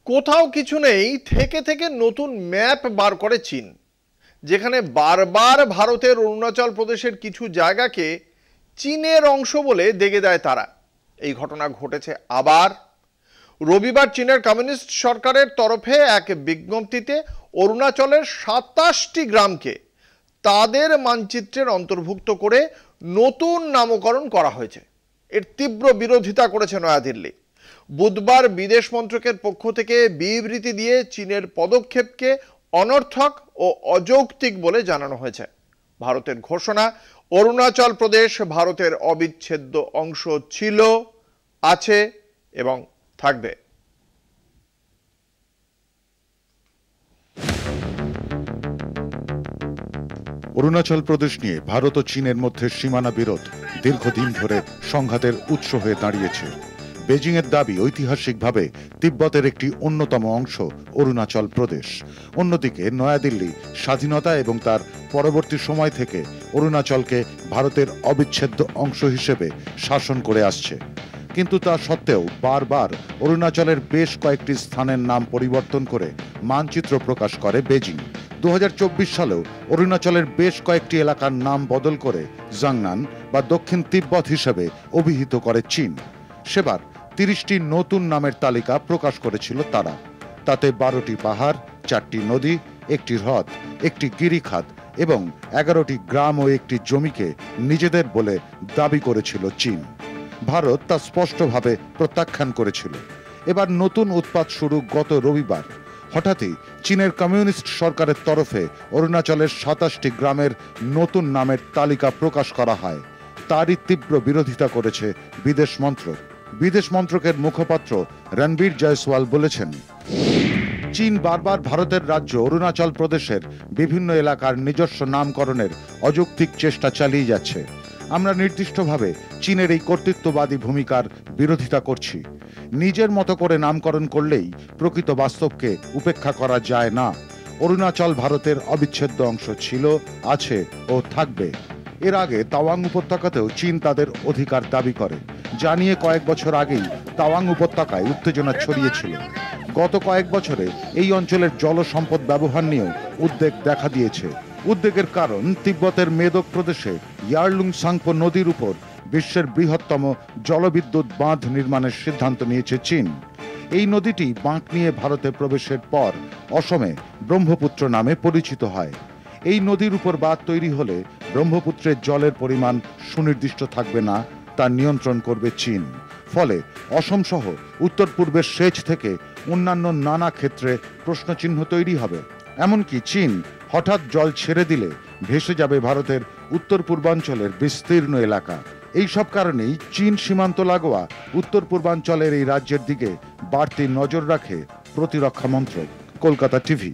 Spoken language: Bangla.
কোথাও কিছু নেই, থেকে থেকে নতুন ম্যাপ বার করে চীন, যেখানে বারবার ভারতের অরুণাচল প্রদেশের কিছু জায়গাকে চীনের অংশ বলে দেগে দেয় তারা। এই ঘটনা ঘটেছে আবার রবিবার চীনের কমিউনিস্ট সরকারের তরফে এক বিজ্ঞপ্তিতে অরুণাচলের 27টি গ্রামকে তাদের মানচিত্রের অন্তর্ভুক্ত করে নতুন নামকরণ করা হয়েছে। এর তীব্র বিরোধিতা করেছে নয়াদিল্লি। বুধবার বিদেশ মন্ত্রকের পক্ষ থেকে বিবৃতি দিয়ে চীনের পদক্ষেপকে অনর্থক ও অযৌক্তিক বলে জানানো হয়েছে। ভারতের ঘোষণা, অরুণাচল প্রদেশ ভারতের অবিচ্ছেদ্য অংশ ছিল, আছে এবং থাকবে। অরুণাচল প্রদেশ নিয়ে ভারত ও চীনের মধ্যে সীমানা বিরোধ দীর্ঘদিন ধরে সংঘাতের উৎস হয়ে দাঁড়িয়েছে। বেজিং এর দাবি, ঐতিহাসিকভাবে তিব্বতের একটি অন্যতম অংশ অরুণাচল প্রদেশ। অন্যদিকে নয়াদিল্লি স্বাধীনতা এবং তার পরবর্তী সময় থেকে অরুণাচলকে ভারতের অবিচ্ছেদ্য অংশ হিসেবে শাসন করে আসছে। কিন্তু তা সত্ত্বেও বারবার অরুণাচলের বেশ কয়েকটি স্থানের নাম পরিবর্তন করে মানচিত্র প্রকাশ করে বেজিং। 2024 সালেও অরুণাচলের বেশ কয়েকটি এলাকার নাম বদল করে জাংনান বা দক্ষিণ তিব্বত হিসেবে অভিহিত করে চীন। সেবার 30টি নতুন নামের তালিকা প্রকাশ করেছিল তারা। তাতে 12টি পাহাড়, 4টি নদী, একটি হ্রদ, একটি গিরিখাত এবং 11টি গ্রাম ও একটি জমিকে নিজেদের বলে দাবি করেছিল চীন। ভারত তা স্পষ্টভাবে প্রত্যাখ্যান করেছিল। এবার নতুন উৎপাত শুরু গত রবিবার। হঠাৎই চীনের কমিউনিস্ট সরকারের তরফে অরুণাচলের 27টি গ্রামের নতুন নামের তালিকা প্রকাশ করা হয়। তারই তীব্র বিরোধিতা করেছে বিদেশ মন্ত্রক। বিদেশ মন্ত্রকের মুখপাত্র রণবীর জয়সওয়াল বলেছেন, চীন বারবার ভারতের রাজ্য অরুণাচল প্রদেশের বিভিন্ন এলাকার নিজস্ব নামকরণের অযৌক্তিক চেষ্টা চালিয়ে যাচ্ছে। আমরা নির্দিষ্টভাবে চীনের এই কর্তৃত্ববাদী ভূমিকার বিরোধিতা করছি। নিজের মতো করে নামকরণ করলেই প্রকৃত বাস্তবকে উপেক্ষা করা যায় না। অরুণাচল ভারতের অবিচ্ছেদ্য অংশ ছিল, আছে ও থাকবে। এর আগে তাওয়াং উপত্যকাতেও চীন তাদের অধিকার দাবি করে, যা নিয়ে কয়েক বছর আগেই তাওয়াং উপত্যকায় উত্তেজনা ছড়িয়েছিল। গত কয়েক বছরে এই অঞ্চলের জলসম্পদ ব্যবহার নিয়েও উদ্বেগ দেখা দিয়েছে। উদ্বেগের কারণ, তিব্বতের মেদক প্রদেশে ইয়ারলুং সাংপো নদীর উপর বিশ্বের বৃহত্তম জলবিদ্যুৎ বাঁধ নির্মাণের সিদ্ধান্ত নিয়েছে চীন। এই নদীটি বাঁক নিয়ে ভারতে প্রবেশের পর অসমে ব্রহ্মপুত্র নামে পরিচিত হয়। এই নদীর উপর বাঁধ তৈরি হলে ব্রহ্মপুত্রের জলের পরিমাণ সুনির্দিষ্ট থাকবে না, তা নিয়ন্ত্রণ করবে চীন। ফলে অসম সহ উত্তর পূর্বের সেচ থেকে অন্যান্য নানা ক্ষেত্রে প্রশ্নচিহ্ন তৈরি হবে। এমনকি চীন হঠাৎ জল ছেড়ে দিলে ভেসে যাবে ভারতের উত্তর পূর্বাঞ্চলের বিস্তীর্ণ এলাকা। এই সব কারণেই চীন সীমান্ত লাগোয়া উত্তর পূর্বাঞ্চলের এই রাজ্যের দিকে বাড়তি নজর রাখে প্রতিরক্ষা মন্ত্রক। কলকাতা টিভি।